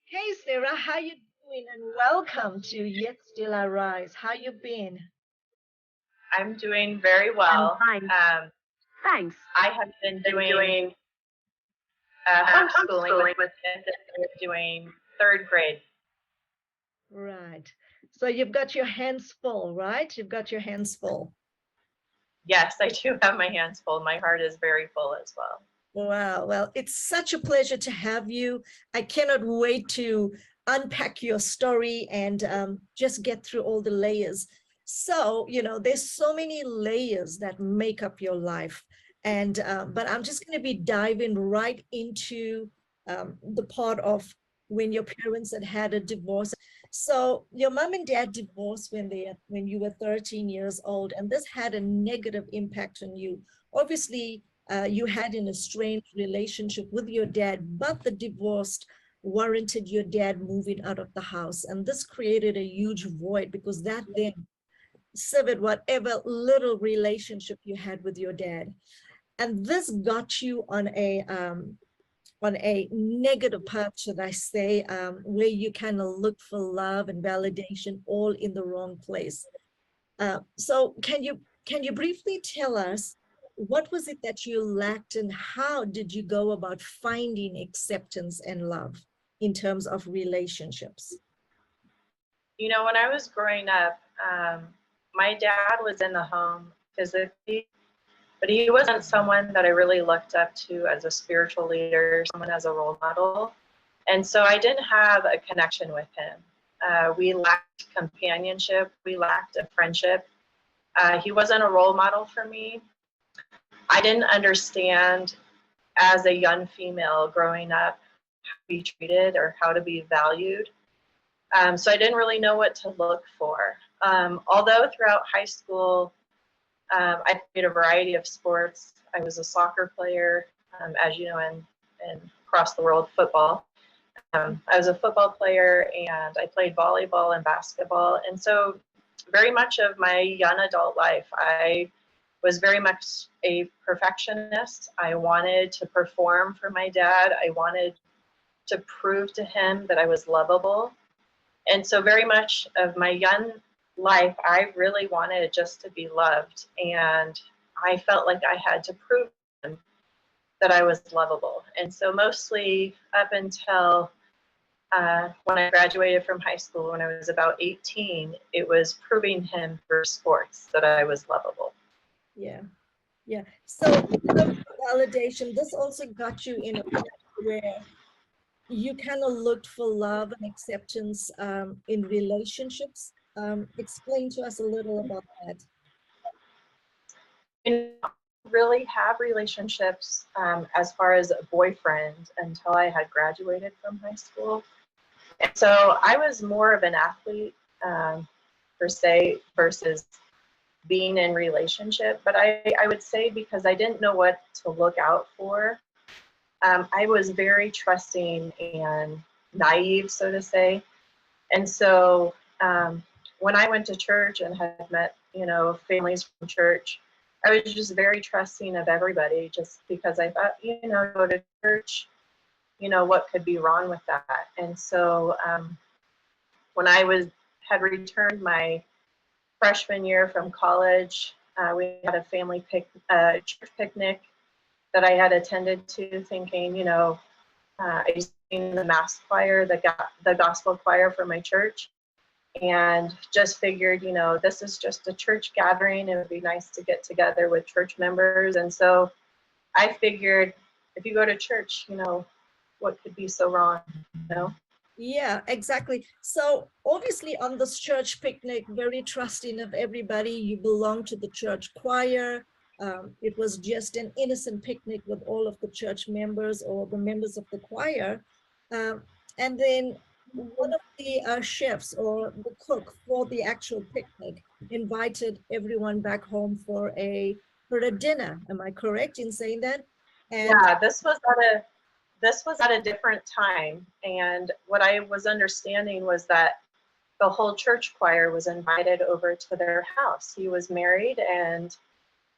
Hey Sarah, how you doing? And welcome to Yet Still I Rise. How you been? I'm doing very I'm well. fine. Um, Thanks. I have been Been doing doing homeschooling with homeschooling with. kids that are doing third grade. Right. So you've got your hands full, right? You've got your hands full. Yes, I do have my hands full. My heart is very full as well. Wow. Well, it's such a pleasure to have you. I cannot wait to unpack your story and just get through all the layers. So, there's so many layers that make up your life. And, but I'm just going to be diving right into the part of when your parents had a divorce. So your mom and dad divorced when you were 13 years old, and this had a negative impact on you. Obviously, you had an estranged relationship with your dad, but the divorce warranted your dad moving out of the house. And this created a huge void because that then severed whatever little relationship you had with your dad. And this got you on a negative path, should I say, where you kind of look for love and validation all in the wrong place. So can you briefly tell us what was it that you lacked and how did you go about finding acceptance and love in terms of relationships? You know, when I was growing up, my dad was in the home physically, but he wasn't someone that I really looked up to as a spiritual leader, someone as a role model. And so I didn't have a connection with him. We lacked companionship, we lacked a friendship. He wasn't a role model for me. I didn't understand as a young female growing up how to be treated or how to be valued. So I didn't really know what to look for. Although throughout high school, I played a variety of sports. I was a soccer player, as you know, and across the world, football. I was a football player and I played volleyball and basketball. And so, very much of my young adult life, I was very much a perfectionist. I wanted to perform for my dad. I wanted to prove to him that I was lovable. And so, very much of my young life, I really wanted just to be loved. And I felt like I had to prove to him that I was lovable. And so, mostly up until when I graduated from high school, when I was about 18, it was proving him through sports that I was lovable. Yeah, yeah. So validation, this also got you in a place where you kind of looked for love and acceptance in relationships. Explain to us a little about that. And I didn't really have relationships as far as a boyfriend until I had graduated from high school. And so I was more of an athlete per se versus being in relationship. But I would say because I didn't know what to look out for, I was very trusting and naive, so to say. And so when I went to church and had met, families from church, I was just very trusting of everybody just because I thought, go to church, what could be wrong with that? And so when I had returned my freshman year from college, we had a church picnic that I had attended to, thinking, I used to sing in the mass choir, the gospel choir for my church, and just figured, this is just a church gathering. It would be nice to get together with church members. And so I figured, if you go to church, what could be so wrong, you know? Yeah, exactly. So obviously on this church picnic, very trusting of everybody, you belong to the church choir. It was just an innocent picnic with all of the church members or the members of the choir. Um, and then one of the chefs or the cook for the actual picnic invited everyone back home for a dinner. Am I correct in saying that? And Yeah, this was at a different time, and what I was understanding was that the whole church choir was invited over to their house. He was married, and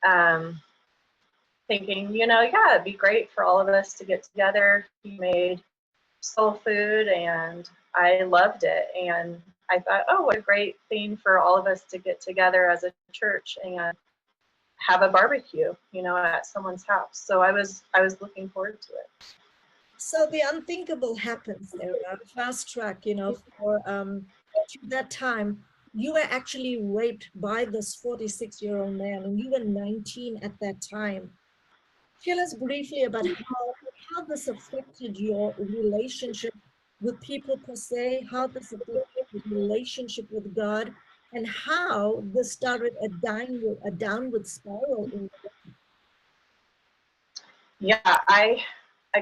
um, thinking, yeah, it'd be great for all of us to get together. He made soul food, and I loved it. And I thought, oh, what a great thing for all of us to get together as a church and have a barbecue, at someone's house. So I was looking forward to it. So the unthinkable happens, Sarah. Fast track, for to that time, you were actually raped by this 46-year-old man, and you were 19 at that time. Tell us briefly about how this affected your relationship with people per se, how this affected your relationship with God, and how this started a downward spiral in. Yeah, I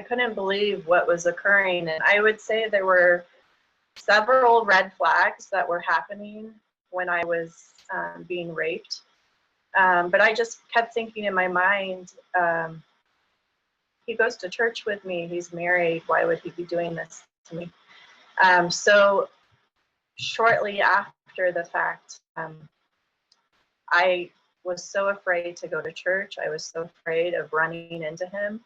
couldn't believe what was occurring, and I would say there were several red flags that were happening when I was being raped. But I just kept thinking in my mind, he goes to church with me, he's married, why would he be doing this to me? So shortly after the fact, I was so afraid to go to church. I was so afraid of running into him.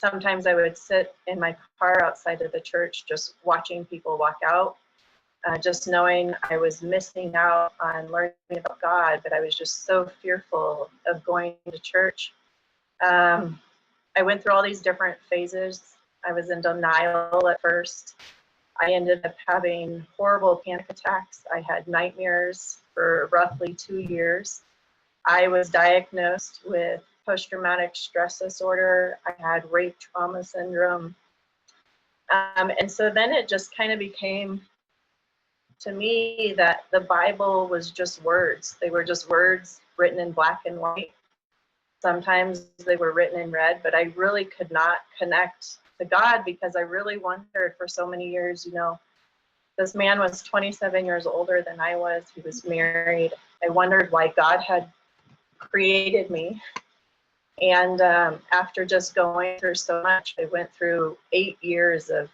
Sometimes I would sit in my car outside of the church just watching people walk out, just knowing I was missing out on learning about God, but I was just so fearful of going to church. I went through all these different phases. I was in denial at first. I ended up having horrible panic attacks. I had nightmares for roughly 2 years. I was diagnosed with post-traumatic stress disorder. I had rape trauma syndrome. And so then it just kind of became to me that the Bible was just words. They were just words written in black and white. Sometimes they were written in red, but I really could not connect to God because I really wondered for so many years, this man was 27 years older than I was. He was married. I wondered why God had created me. And after just going through so much, I went through 8 years of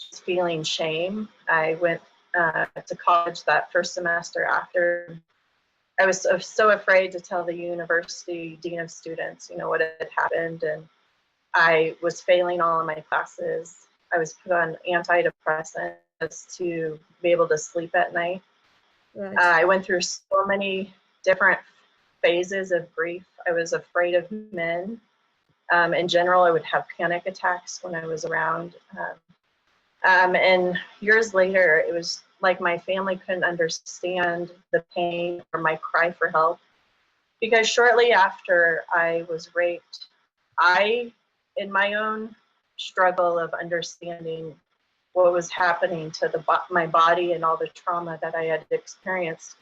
just feeling shame. I went to college that first semester after. I was so afraid to tell the university dean of students, what had happened. And I was failing all of my classes. I was put on antidepressants to be able to sleep at night. Right. I went through so many different phases of grief. I was afraid of men. In general, I would have panic attacks when I was around. And years later, it was like my family couldn't understand the pain or my cry for help. Because shortly after I was raped, in my own struggle of understanding what was happening to my body and all the trauma that I had experienced,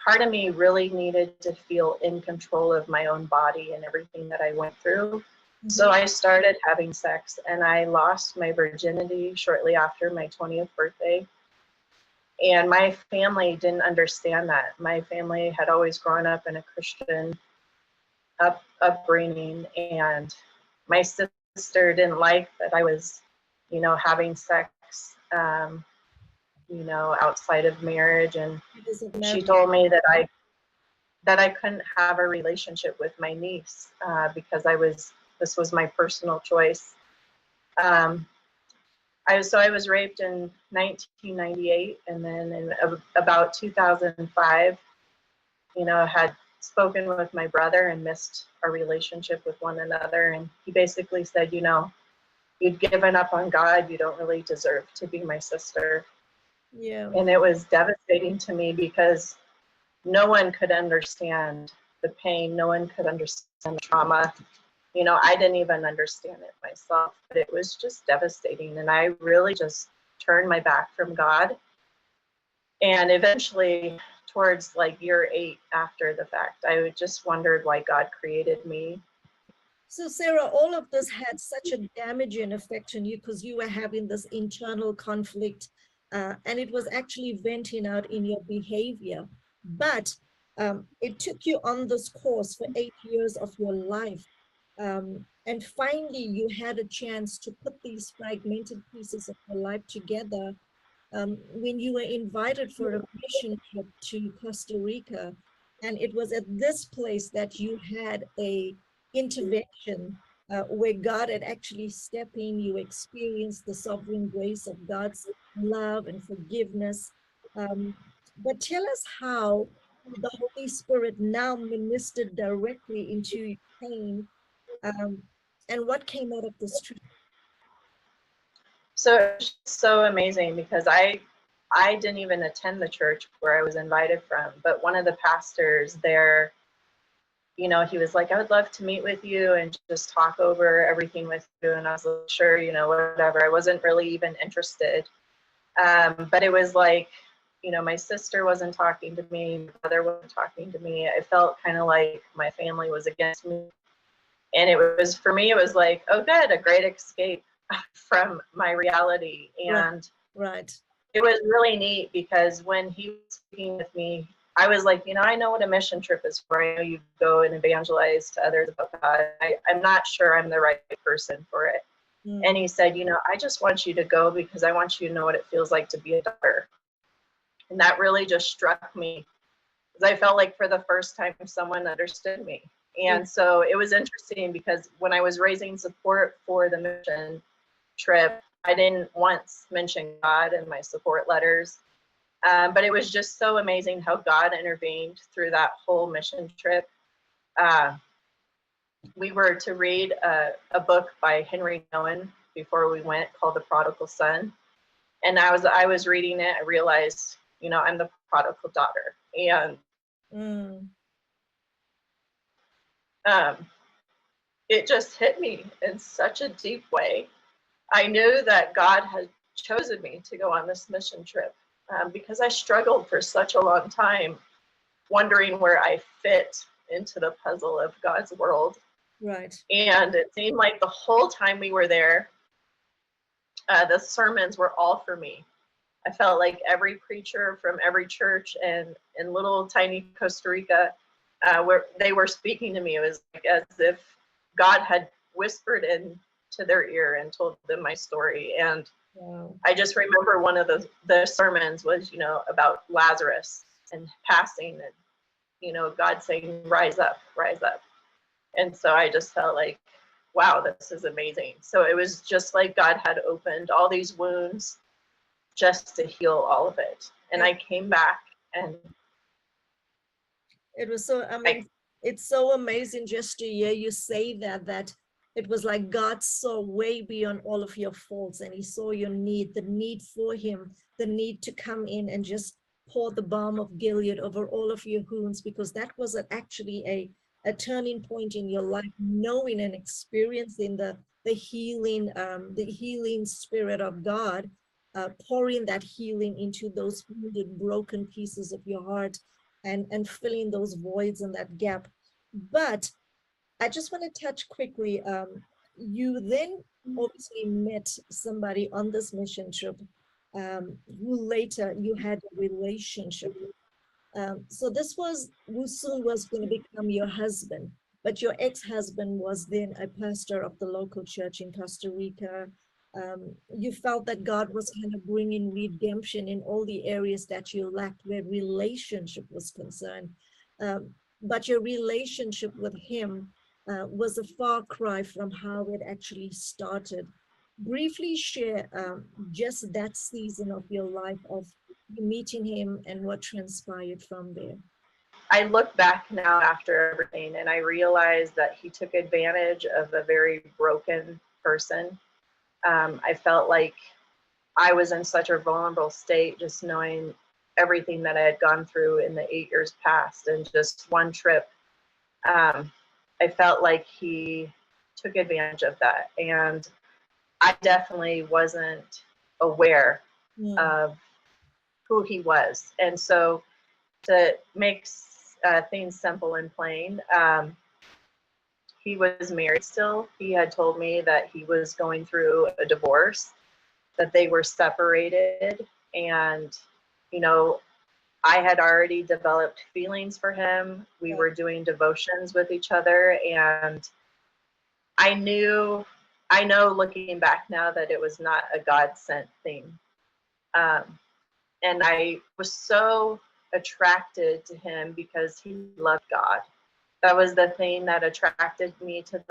part of me really needed to feel in control of my own body and everything that I went through. Mm-hmm. So I started having sex, and I lost my virginity shortly after my 20th birthday. And my family didn't understand that. My family had always grown up in a Christian upbringing, and my sister didn't like that I was, having sex, outside of marriage. And she told me that I couldn't have a relationship with my niece because this was my personal choice. I was raped in 1998, and then in about 2005, had spoken with my brother and missed our relationship with one another. And he basically said, you'd given up on God. You don't really deserve to be my sister. Yeah. And it was devastating to me because no one could understand the pain. No one could understand the trauma. I didn't even understand it myself, but it was just devastating. And I really just turned my back from God. And eventually, towards like year 8 after the fact, I just wondered why God created me. So Sarah, all of this had such a damaging effect on you because you were having this internal conflict, and it was actually venting out in your behavior. But it took you on this course for 8 years of your life. And finally, you had a chance to put these fragmented pieces of your life together when you were invited for a mission trip to Costa Rica. And it was at this place that you had a intervention where God had actually stepped in. You experienced the sovereign grace of God's love and forgiveness. Um, but tell us how the Holy Spirit now ministered directly into your pain, um, and what came out of this truth. So it's so amazing because I didn't even attend the church where I was invited from, but one of the pastors there, you know, he was like, I would love to meet with you and just talk over everything with you. And I was like, sure, you know, whatever. I wasn't really even interested. But it was like, you know, my sister wasn't talking to me, my brother wasn't talking to me. I felt kind of like my family was against me. And it was, for me, it was like, oh, good, a great escape from my reality. Right, And right. it was really neat because when he was speaking with me, I was like, you know, I know what a mission trip is for. I know you go and evangelize to others about God. I'm not sure I'm the right person for it. And he said, you know, I just want you to go because I want you to know what it feels like to be a daughter. And that really just struck me because I felt like for the first time someone understood me. And so it was interesting because when I was raising support for the mission trip, I didn't once mention God in my support letters. But it was just so amazing how God intervened through that whole mission trip. We were to read a book by Henry Nouwen before we went called The Prodigal Son. And I was reading it, I realized, you know, I'm the prodigal daughter. And um, it just hit me in such a deep way. I knew that God had chosen me to go on this mission trip because I struggled for such a long time, wondering where I fit into the puzzle of God's world. Right. And it seemed like the whole time we were there, the sermons were all for me. I felt like every preacher from every church and in little tiny Costa Rica, where they were speaking to me, it was like as if God had whispered into their ear and told them my story. And Wow. I just remember one of the sermons was, you know, about Lazarus and passing, and, you know, God saying, rise up, rise up. And so I just felt like, wow, this is amazing. So it was just like God had opened all these wounds just to heal all of it. And I came back and it was so, I mean, it's so amazing just to hear you say that it was like God saw way beyond all of your faults, and he saw your need, the need for him, the need to come in and just pour the balm of Gilead over all of your wounds, because that was actually a turning point in your life, knowing and experiencing the healing spirit of God, pouring that healing into those wounded, broken pieces of your heart, and filling those voids and that gap. But I just want to touch quickly. You then obviously met somebody on this mission trip, who later you had a relationship. So this was who soon was going to become your husband, but your ex-husband was then a pastor of the local church in Costa Rica. You felt that God was kind of bringing redemption in all the areas that you lacked where relationship was concerned. Um, but your relationship with him was a far cry from how it actually started. Briefly share just that season of your life of meeting him and what transpired from there. I look back now after everything and I realized that he took advantage of a very broken person. I felt like I was in such a vulnerable state, just knowing everything that I had gone through in the 8 years past, and just one trip. I felt like he took advantage of that. And I definitely wasn't aware of who he was. And so, to make things simple and plain, he was married still. He had told me that he was going through a divorce, that they were separated. And, you know, I had already developed feelings for him. We were doing devotions with each other. And I know looking back now that it was not a God sent thing. And I was so attracted to him because he loved God. That was the thing that attracted me to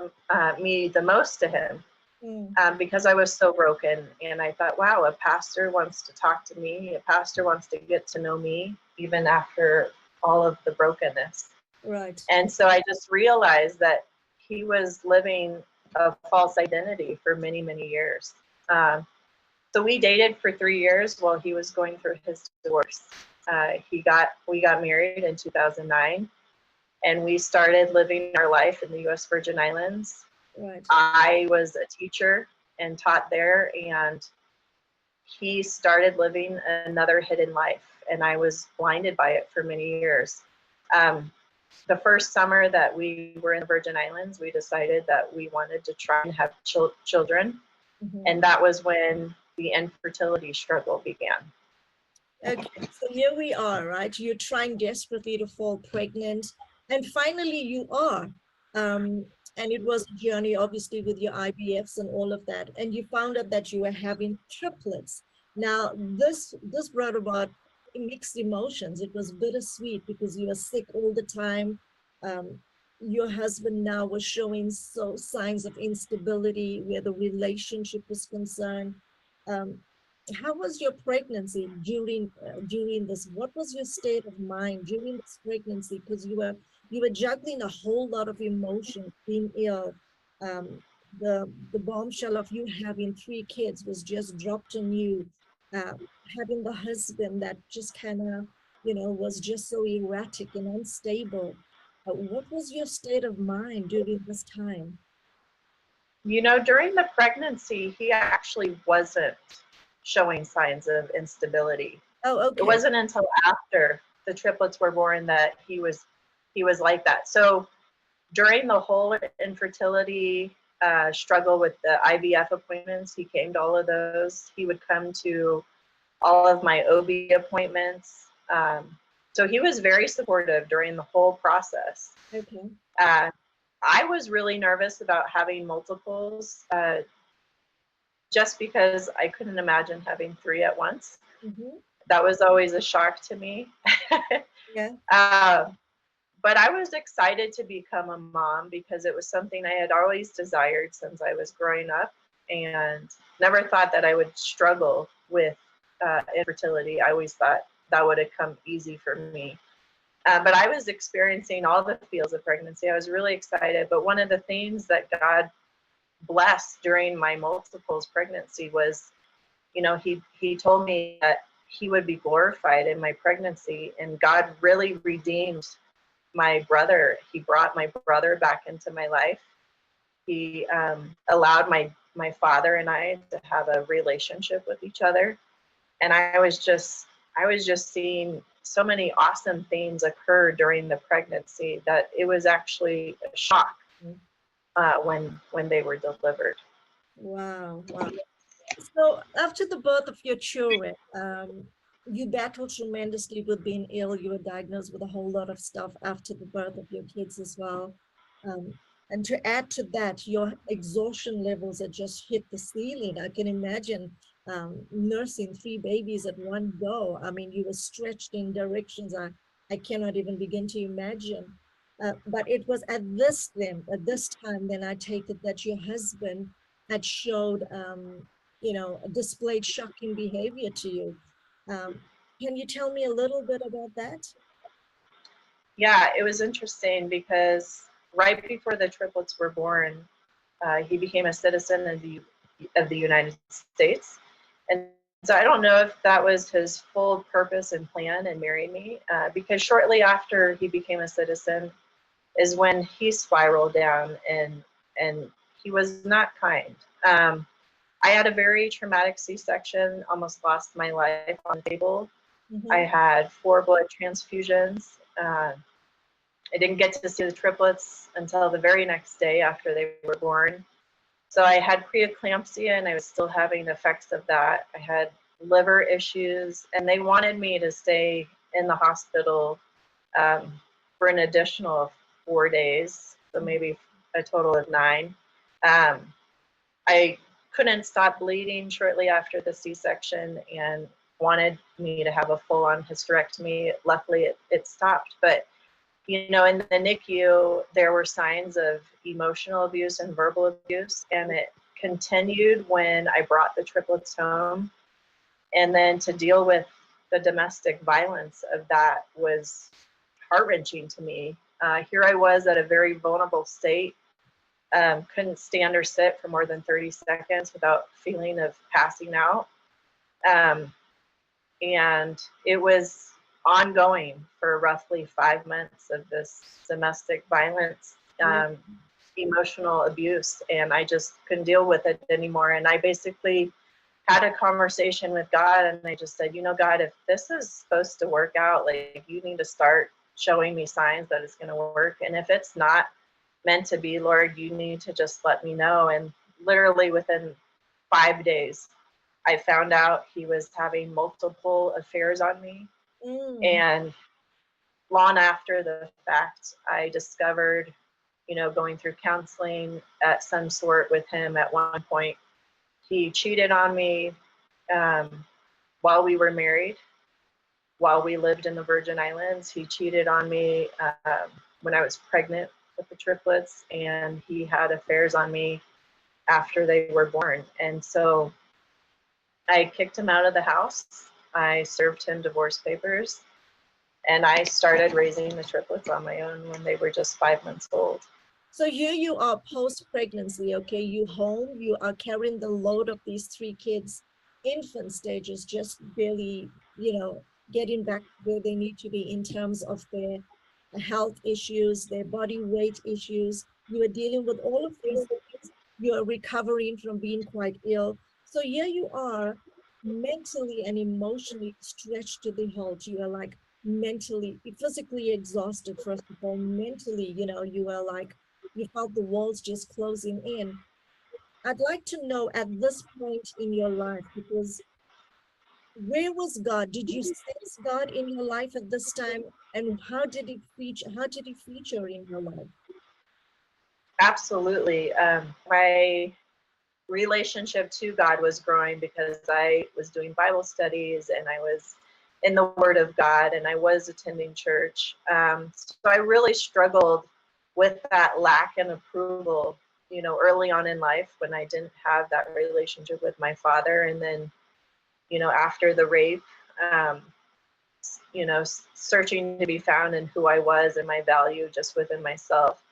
me the most to him, Mm. because I was so broken. And I thought, wow, a pastor wants to talk to me. A pastor wants to get to know me, even after all of the brokenness. Right. And so I just realized that he was living a false identity for many, many years. So we dated for 3 years while he was going through his divorce. We got married in 2009, and we started living our life in the U.S. Virgin Islands. Right. I was a teacher and taught there, and he started living another hidden life, and I was blinded by it for many years. The first summer that we were in the Virgin Islands, we decided that we wanted to try and have children, Mhm. and that was when the infertility struggle began. Okay, so here we are, right? You're trying desperately to fall pregnant, and finally you are. And it was a journey, obviously, with your IVFs and all of that. And you found out that you were having triplets. Now, this brought about mixed emotions. It was bittersweet because you were sick all the time. Um, your husband now was showing signs of instability where the relationship was concerned. Um, how was your pregnancy during this? What was your state of mind during this pregnancy? Because you were juggling a whole lot of emotions, being ill. um, the bombshell of you having 3 kids was just dropped on you. uh, Having the husband that just kind of, was just so erratic and unstable. What was your state of mind during this time? During the pregnancy, he actually wasn't showing signs of instability. Oh, It okay. wasn't until after the triplets were born that he was like that. So during the whole infertility struggle with the IVF appointments, he came to all of those. He would come to all of my OB appointments. So he was very supportive during the whole process. Okay. Uh, I was really nervous about having multiples, just because I couldn't imagine having 3 at once. Mm-hmm. That was always a shock to me. Yeah. uh, but I was excited to become a mom because it was something I had always desired since I was growing up, and never thought that I would struggle with infertility. I always thought that would have come easy for me. But I was experiencing all the feels of pregnancy. I was really excited. But one of the things that God blessed during my multiples pregnancy was, he told me that he would be glorified in my pregnancy, and God really redeemed my brother. He brought my brother back into my life. He allowed my father and I to have a relationship with each other, and I was just seeing so many awesome things occur during the pregnancy that it was actually a shock when they were delivered. Wow, wow. So after the birth of your children, you battled tremendously with being ill. You were diagnosed with a whole lot of stuff after the birth of your kids as well. Um, and to add to that, your exhaustion levels had just hit the ceiling. I can imagine nursing 3 babies at one go. I mean, you were stretched in directions I cannot even begin to imagine. But it was at this time, then I take it that your husband had showed, displayed shocking behavior to you. Um, can you tell me a little bit about that? Yeah, it was interesting because right before the triplets were born, he became a citizen of the United States. And so I don't know if that was his full purpose and plan in marrying me, because shortly after he became a citizen is when he spiraled down, and he was not kind. I had a very traumatic C-section, almost lost my life on the table. I Mm-hmm. had 4 blood transfusions. I didn't get to see the triplets until the very next day after they were born. So I had preeclampsia, and I was still having effects of that. I had liver issues, and they wanted me to stay in the hospital um, for an additional 4 days, so maybe a total of 9. Um, I couldn't stop bleeding shortly after the C-section and wanted me to have a full-on hysterectomy. Luckily, it stopped, but you know, in the NICU, there were signs of emotional abuse and verbal abuse, and it continued when I brought the triplets home. And then to deal with the domestic violence of that was heart-wrenching to me. Here I was at a very vulnerable state, couldn't stand or sit for more than 30 seconds without feeling of passing out. And it was ongoing for roughly 5 months of this domestic violence, emotional abuse, and I just couldn't deal with it anymore. And I basically had a conversation with God, and I just said, you know, God, if this is supposed to work out, like, you need to start showing me signs that it's going to work. And if it's not meant to be, Lord, you need to just let me know. And literally within 5 days, I found out he was having multiple affairs on me. And long after the fact, I discovered, you know, going through counseling at some sort with him at one point, he cheated on me while we were married, while we lived in the Virgin Islands. He cheated on me when I was pregnant with the triplets, and he had affairs on me after they were born. And so I kicked him out of the house. I served him divorce papers, and I started raising the triplets on my own when they were just 5 months old. So here you are post-pregnancy, okay? You home, you are carrying the load of these 3 kids, infant stages, just barely, you know, getting back where they need to be in terms of their health issues, their body weight issues. You are dealing with all of these things. You are recovering from being quite ill. So here you are, mentally and emotionally stretched to the hilt. You are like mentally, physically exhausted, first of all. Mentally, you know, you are like, you felt the walls just closing in. I'd like to know at this point in your life, because where was God? Did you sense God in your life at this time? And how did it feature? How did it feature in your life? Absolutely. My relationship to God was growing because I was doing Bible studies, and I was in the Word of God, and I was attending church. So I really struggled with that lack and approval, you know, early on in life when I didn't have that relationship with my father. And then, you know, after the rape, you know, searching to be found in who I was and my value just within myself.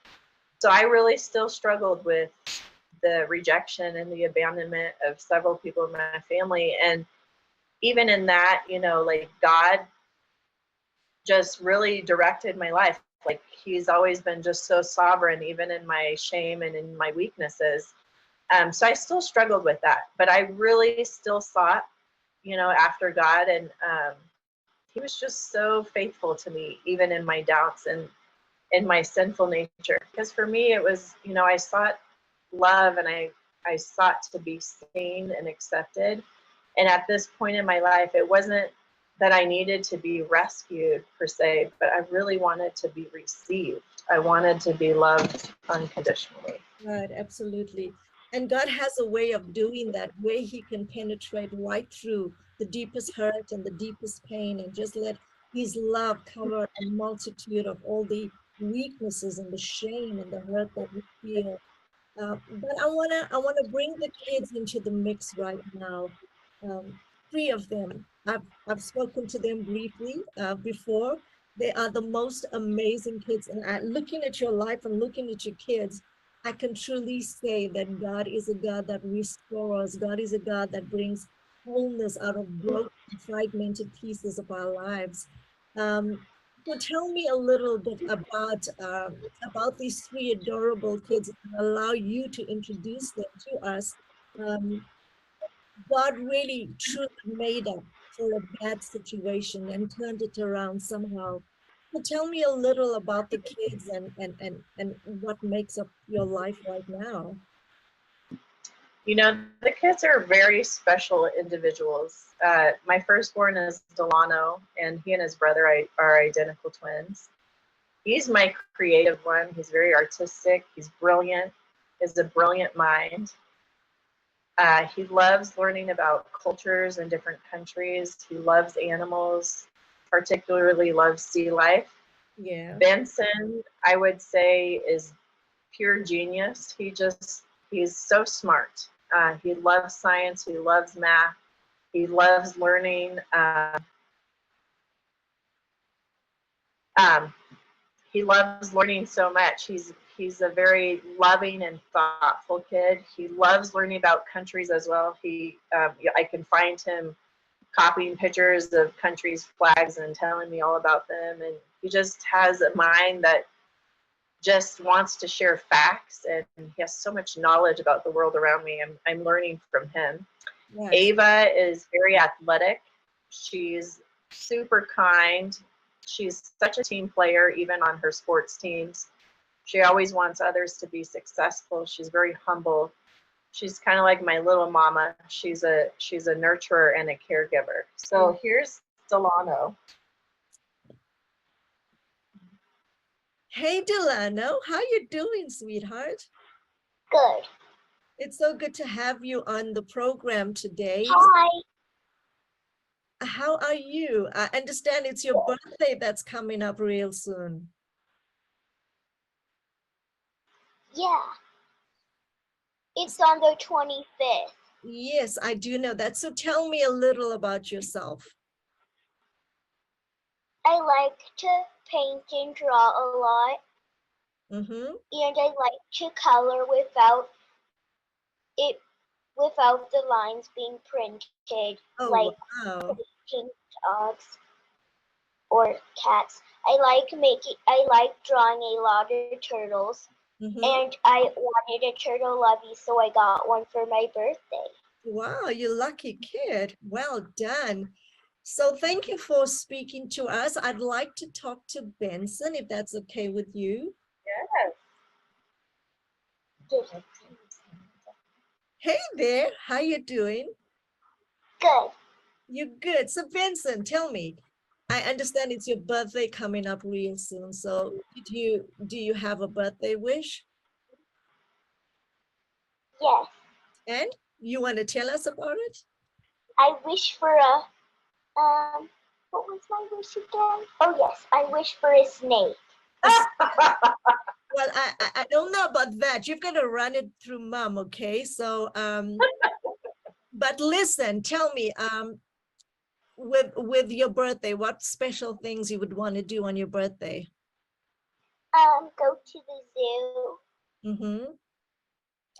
So I really still struggled with the rejection and the abandonment of several people in my family. And even in that, you know, like, God just really directed my life. Like, he's always been just so sovereign, even in my shame and in my weaknesses. So I still struggled with that, but I really still sought, you know, after God. And he was just so faithful to me, even in my doubts and in my sinful nature. Because for me, it was, you know, I sought love, and I sought to be seen and accepted. And at this point in my life, it wasn't that I needed to be rescued per se, but I really wanted to be received. I wanted to be loved unconditionally. Right, absolutely. And God has a way of doing that, where he can penetrate right through the deepest hurt and the deepest pain, and just let his love cover a multitude of all the weaknesses and the shame and the hurt that we feel. But I wanna bring the kids into the mix right now. Um, 3 of them. I've spoken to them briefly before. They are the most amazing kids, and looking at your life and looking at your kids, I can truly say that God is a God that restores. God is a God that brings wholeness out of broken, fragmented pieces of our lives. Um, so tell me a little bit about these 3 adorable kids, and allow you to introduce them to us. Um, God really truly made up for a bad situation and turned it around somehow. So tell me a little about the kids, and what makes up your life right now. You know, the kids are very special individuals. My firstborn is Delano, and he and his brother are identical twins. He's my creative one. He's very artistic. He's brilliant. He has a brilliant mind. He loves learning about cultures in different countries. He loves animals, particularly loves sea life. Yeah. Benson, I would say, is pure genius. He's so smart. He loves science. He loves math. He loves learning. Um, he loves learning so much. He's a very loving and thoughtful kid. He loves learning about countries as well. I can find him copying pictures of countries' flags and telling me all about them. And he just has a mind that just wants to share facts, and he has so much knowledge about the world around me. I'm learning from him. Right. Ava is very athletic. She's super kind. She's such a team player, even on her sports teams. She always wants others to be successful. She's very humble. She's kind of like my little mama. She's a nurturer and a caregiver. So here's Delano. Hey, Delano, how you doing, sweetheart? Good. It's so good to have you on the program today. Hi. How are you? I understand it's your birthday that's coming up real soon. Yeah. It's on the 25th. Yes, I do know that. So tell me a little about yourself. I like to paint and draw a lot, Mm-hmm. and I like to color without the lines being printed, Oh, like wow. painting dogs or cats. I like drawing a lot of turtles, Mm-hmm. and I wanted a turtle lovey, so I got one for my birthday. Wow, you lucky kid. Well done. So thank you for speaking to us. I'd like to talk to Benson, if that's okay with you. Yes. Hey there, how you doing? Good. You good? So Benson, tell me. I understand it's your birthday coming up real soon. So do you have a birthday wish? Yes. And you want to tell us about it? I wish for a what was my wish again? Oh yes, I wish for a snake. Well, I don't know about that. You've got to run it through mom, okay? So but listen, tell me, with your birthday, what special things you would want to do on your birthday? Go to the zoo. Mm-hmm.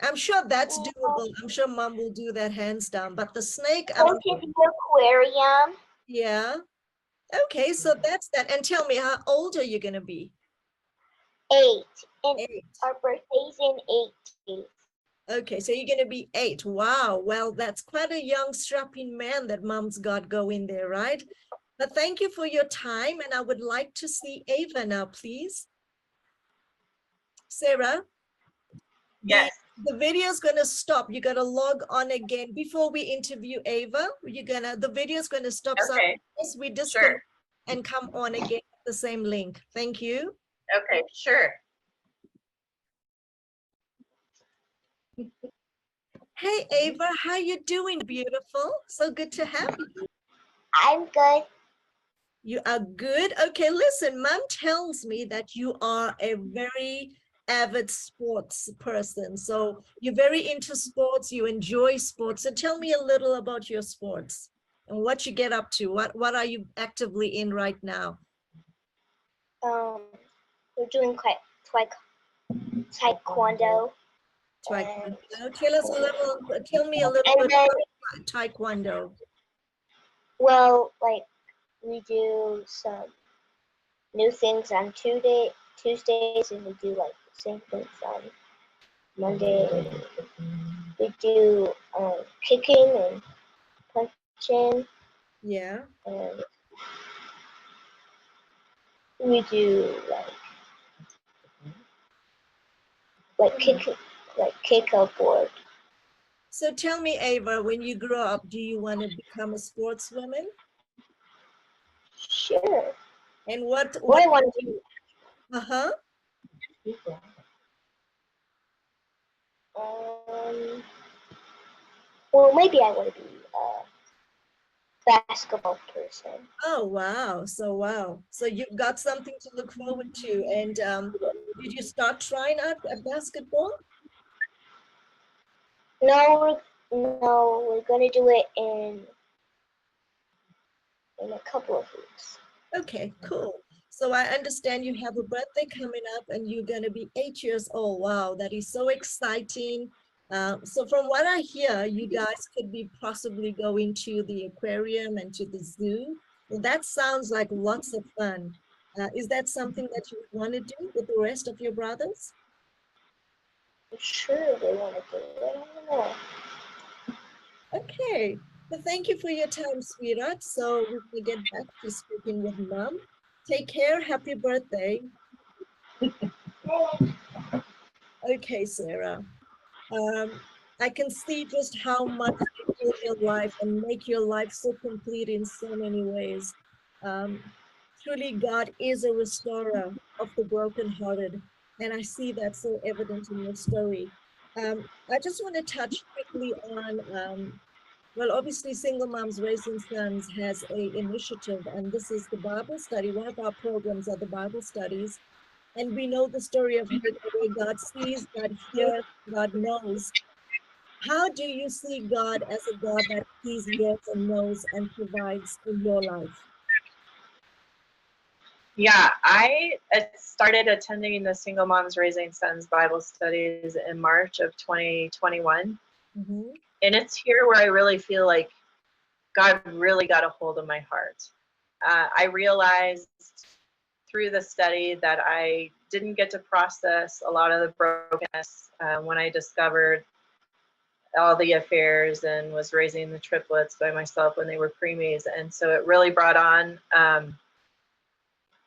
I'm sure that's doable. I'm sure mom will do that hands down. But the snake, Go to the aquarium. yeah. Okay, so that's that. And tell me, how old are you gonna be? 8. And 8. our birthday's in 8 days. Okay, so you're gonna be 8. Wow. Well, that's quite a young, strapping man that mom's got going there, right? But thank you for your time, and I would like to see Ava now, please. Sarah, Yes. the video is gonna stop. You gotta log on again before we interview Ava. The video is gonna stop. Okay. So we disconnect Sure. and come on again at the same link. Thank you. Okay. Sure. Hey Ava, how you doing, beautiful? So good to have you. I'm good. You are good. Okay, listen, mom tells me that you are a very avid sports person. So you're very into sports, you enjoy sports. So tell me a little about your sports and what you get up to. What are you actively in right now? We're doing taekwondo. Taekwondo. Tell me a little And bit then, about taekwondo. well, like we do some new things on Tuesdays, and we do like the same things on Monday. We do kicking and punching, Yeah. and we do kick a board. So tell me, Ava, when you grow up, do you want to become a sportswoman? Sure. And What I want to do. uh-huh. Well, maybe I want to be basketball person. Oh, wow. So you've got something to look forward to. And did you start trying out at basketball? No, we're gonna do it in a couple of weeks. Okay, cool. So I understand you have a birthday coming up and you're going to be 8 years old. Wow, that is so exciting. So from what I hear, you guys could be possibly going to the aquarium and to the zoo. Well, that sounds like lots of fun. Is that something that you would want to do with the rest of your brothers? I'm sure they want to do it. I don't know. Okay. Well, thank you for your time, sweetheart. So we can get back to speaking with mom. Take care. Happy birthday. Okay, Sarah. Um, I can see just how much they fill your life and make your life so complete in so many ways. Um, Truly, God is a restorer of the brokenhearted, and I see that so evident in your story. I just want to touch quickly on, well, obviously, Single Moms Raising Sons has a initiative, and this is the Bible study. One of our programs are the Bible studies, and we know the story of Hagar, where God sees, God hears, God knows. How do you see God as a God that sees, hears, and knows and provides in your life? Yeah, I started attending the Single Moms Raising Sons Bible studies in March of 2021. Mm-hmm. And it's here where I really feel like God really got a hold of my heart. I realized through the study that I didn't get to process a lot of the brokenness when I discovered all the affairs and was raising the triplets by myself when they were preemies. And so it really brought on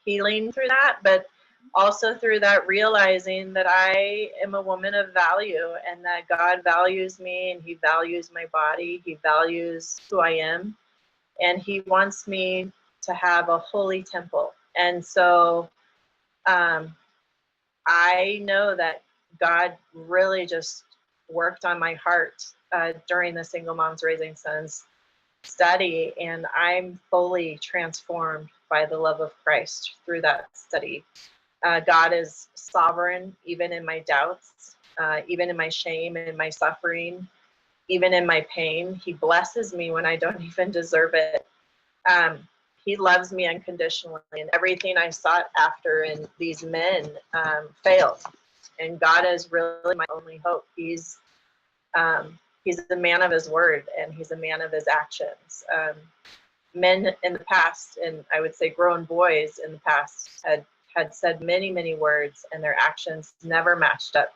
healing through that, but also through that realizing that I am a woman of value and that God values me and he values my body. He values who I am and he wants me to have a holy temple. And so I know that God really just worked on my heart during the Single Moms Raising Sons study, and I'm fully transformed by the love of Christ through that study. God is sovereign, even in my doubts, even in my shame and my suffering, even in my pain. He blesses me when I don't even deserve it. He loves me unconditionally, and everything I sought after in these men failed. And God is really my only hope. He's a man of his word, and he's a man of his actions. Men in the past, and I would say grown boys in the past, had said many, many words, and their actions never matched up.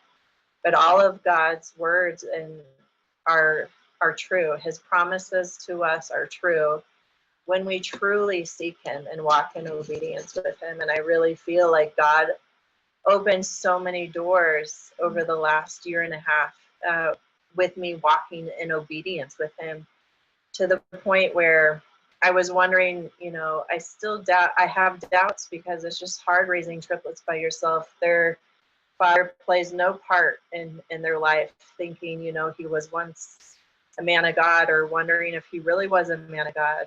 But all of God's words are true. His promises to us are true when we truly seek him and walk in obedience with him. And I really feel like God opened so many doors over the last year and a half with me walking in obedience with him, to the point where I was wondering, I still doubt, I have doubts because it's just hard raising triplets by yourself. Their father plays no part in their life, thinking, he was once a man of God, or wondering if he really was a man of God,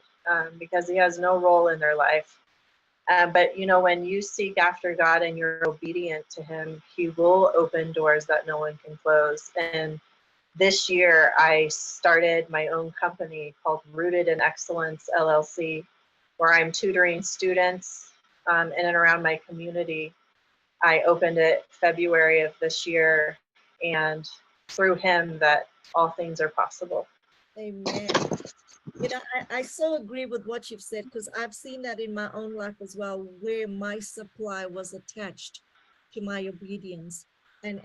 because he has no role in their life. But when you seek after God and you're obedient to him, he will open doors that no one can close. And this year I started my own company called Rooted in Excellence LLC, where I'm tutoring students in and around my community. I opened it February of this year, and through him that all things are possible. Amen. I so agree with what you've said, because I've seen that in my own life as well, where my supply was attached to my obedience. And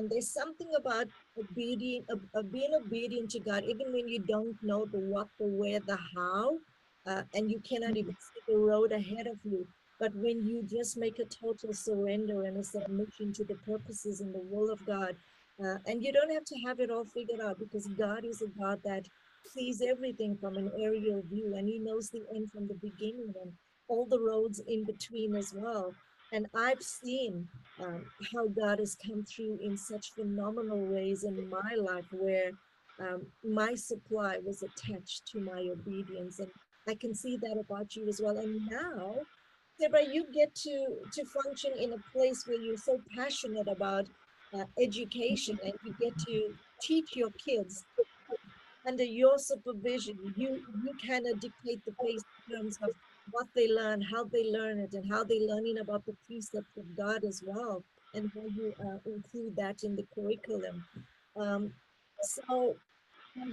there's something about being obedient to God, even when you don't know the what, the where, the how, and you cannot even see the road ahead of you. But when you just make a total surrender and a submission to the purposes and the will of God, and you don't have to have it all figured out, because God is a God that sees everything from an aerial view, and he knows the end from the beginning and all the roads in between as well. And I've seen how God has come through in such phenomenal ways in my life, where my supply was attached to my obedience. And I can see that about you as well. And now, Deborah, you get to function in a place where you're so passionate about education, and you get to teach your kids under your supervision. You kind of dictate the pace in terms of what they learn, how they learn it, and how they learning about the precepts of God as well, and how you include that in the curriculum. Um, so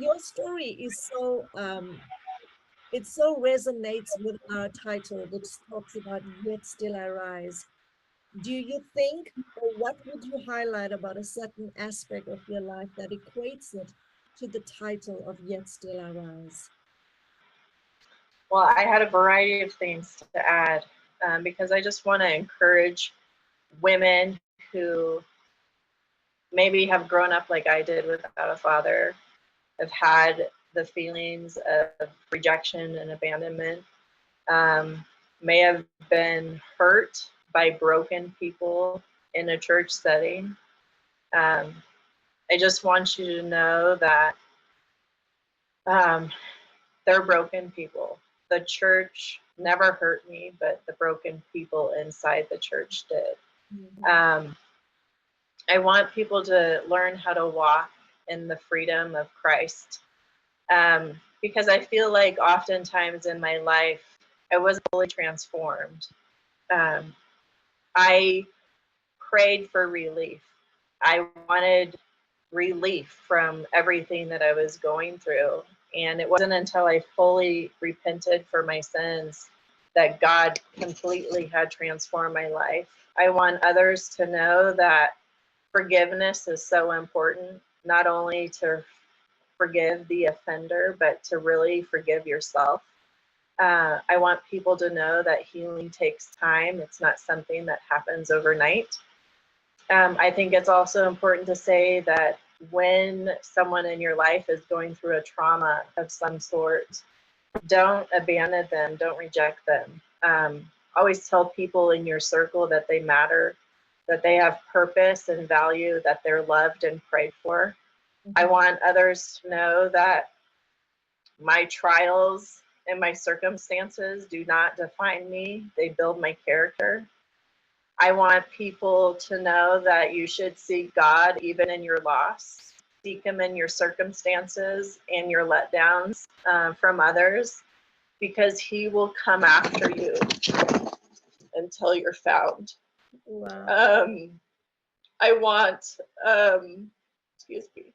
your story is so it so resonates with our title, which talks about Yet Still I Rise. Do you think, or what would you highlight about a certain aspect of your life that equates it to the title of Yet Still I Rise? Well, I had a variety of things to add because I just want to encourage women who maybe have grown up like I did without a father, have had the feelings of rejection and abandonment, may have been hurt by broken people in a church setting. I just want you to know that they're broken people. The church never hurt me, but the broken people inside the church did. Um, I want people to learn how to walk in the freedom of Christ, because I feel like oftentimes in my life, I wasn't fully transformed. Um, I prayed for relief. I wanted relief from everything that I was going through. And it wasn't until I fully repented for my sins that God completely had transformed my life. I want others to know that forgiveness is so important, not only to forgive the offender, but to really forgive yourself. I want people to know that healing takes time. It's not something that happens overnight. I think it's also important to say that when someone in your life is going through a trauma of some sort, don't abandon them, don't reject them. Always tell people in your circle that they matter, that they have purpose and value, that they're loved and prayed for. I want others to know that my trials and my circumstances do not define me, they build my character. I want people to know that you should seek God even in your loss. Seek Him in your circumstances and your letdowns from others, because He will come after you until you're found. Wow. I want, excuse me,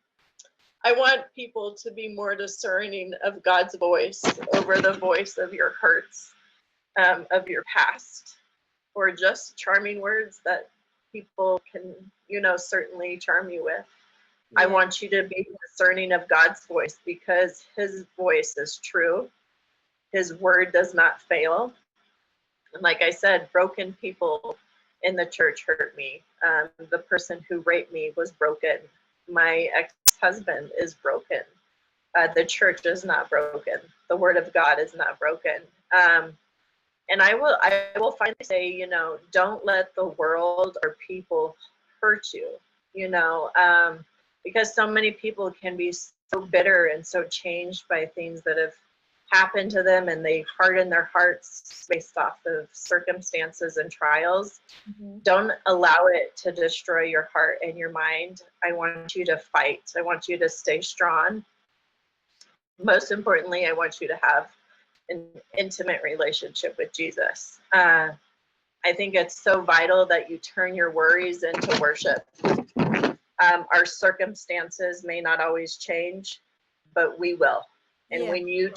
I want people to be more discerning of God's voice over the voice of your hurts, of your past, or just charming words that people can, certainly charm you with. I want you to be discerning of God's voice, because His voice is true. His word does not fail. And like I said, broken people in the church hurt me. The person who raped me was broken. My ex-husband is broken. The church is not broken. The word of God is not broken. And I will finally say, don't let the world or people hurt you, because so many people can be so bitter and so changed by things that have happened to them, and they harden their hearts based off of circumstances and trials. Don't allow it to destroy your heart and your mind. I want you to fight. I want you to stay strong. Most importantly, I want you to have an intimate relationship with Jesus. I think it's so vital that you turn your worries into worship. Our circumstances may not always change, but we will. And when you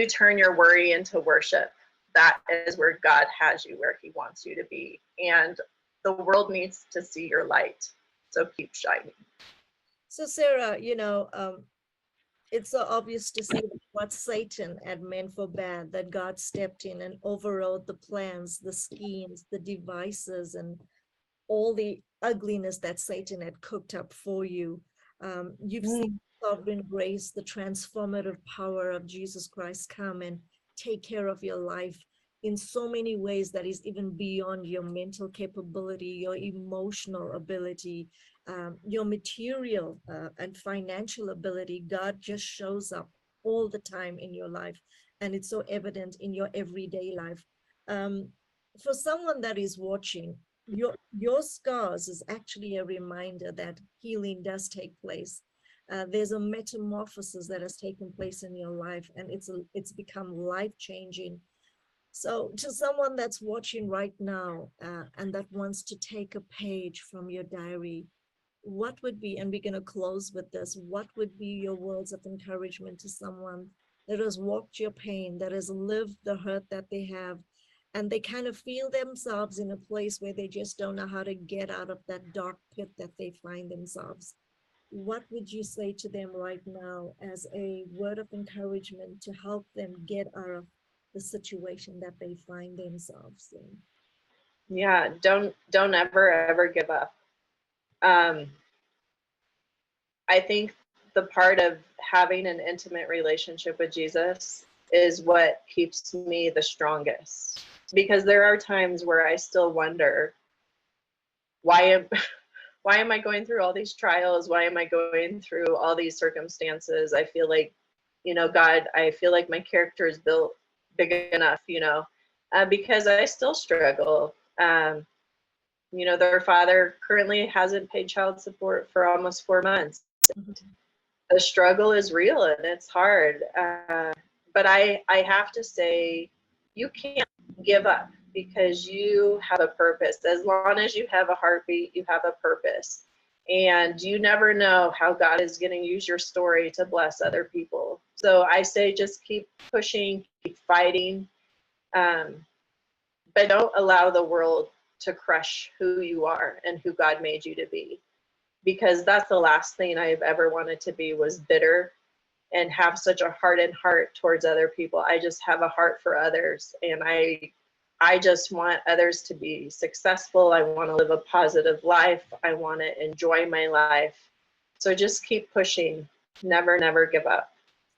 turn your worry into worship, that is where God has you, where He wants you to be. And the world needs to see your light. So keep shining. So Sarah, it's so obvious to see what Satan had meant for bad, that God stepped in and overrode the plans, the schemes, the devices, and all the ugliness that Satan had cooked up for you. You've seen sovereign grace, the transformative power of Jesus Christ come and take care of your life in so many ways that is even beyond your mental capability, your emotional ability, your material and financial ability. God just shows up all the time in your life, and it's so evident in your everyday life. Um, for someone that is watching, your scars is actually a reminder that healing does take place. There's a metamorphosis that has taken place in your life, and it's become life changing. So, to someone that's watching right now and that wants to take a page from your diary, what would be, and we're going to close with this, what would be your words of encouragement to someone that has walked your pain, that has lived the hurt that they have, and they kind of feel themselves in a place where they just don't know how to get out of that dark pit that they find themselves? What would you say to them right now as a word of encouragement to help them get out of the situation that they find themselves in? Yeah, don't ever give up. Um, I think the part of having an intimate relationship with Jesus is what keeps me the strongest. Because there are times where I still wonder, why am why am I going through all these trials? Why am I going through all these circumstances? I feel like, God, I feel like my character is built big enough, because I still struggle. Their father currently hasn't paid child support for almost 4 months. Mhm. The struggle is real and it's hard. But I have to say, you can't give up because you have a purpose. As long as you have a heartbeat, you have a purpose. And you never know how God is going to use your story to bless other people. So I say just keep pushing, keep fighting, but don't allow the world to crush who you are and who God made you to be. Because that's the last thing I've ever wanted to be, was bitter and have such a hardened heart towards other people. I just have a heart for others, and I just want others to be successful. I want to live a positive life. I want to enjoy my life. So just keep pushing. Never give up.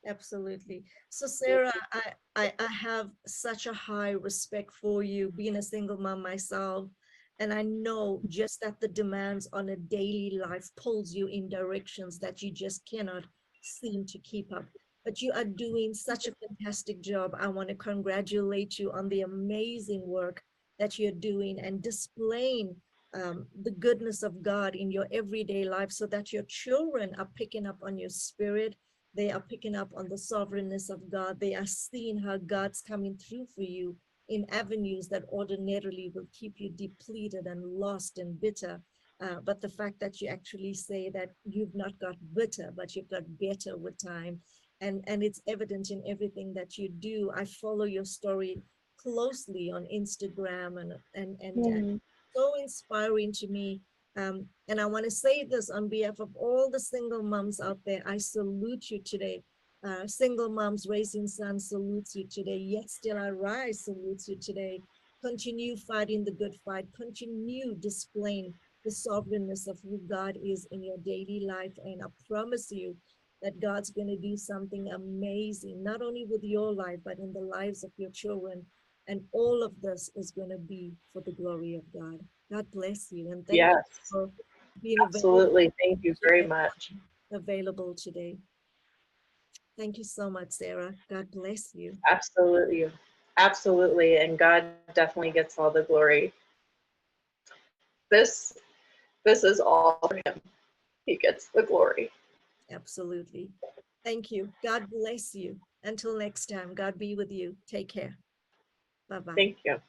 Absolutely. So, Sarah, I have such a high respect for you, being a single mom myself. And I know just that the demands on a daily life pulls you in directions that you just cannot seem to keep up. But you are doing such a fantastic job. I want to congratulate you on the amazing work that you're doing and displaying the goodness of God in your everyday life so that your children are picking up on your spirit. They are picking up on the sovereignness of God. They are seeing how God's coming through for you in avenues that ordinarily will keep you depleted and lost and bitter. But the fact that you actually say that you've not got bitter, but you've got better with time. And it's evident in everything that you do. I follow your story closely on Instagram and Mm. so inspiring to me. And I want to say this on behalf of all the single moms out there. I salute you today. Single moms raising sons salutes you today. Yet still I rise salutes you today. Continue fighting the good fight. Continue displaying the sovereignness of who God is in your daily life. And I promise you that God's going to do something amazing, not only with your life, but in the lives of your children. And all of this is going to be for the glory of God. God bless you. And thank you Yes, for being available, absolutely. Thank you very sharing much. available today. Thank you so much, Sarah. God bless you. Absolutely. Absolutely. And God definitely gets all the glory. This this is all for him. He gets the glory. Absolutely. Thank you. God bless you. Until next time, God be with you. Take care. Bye bye. Thank you.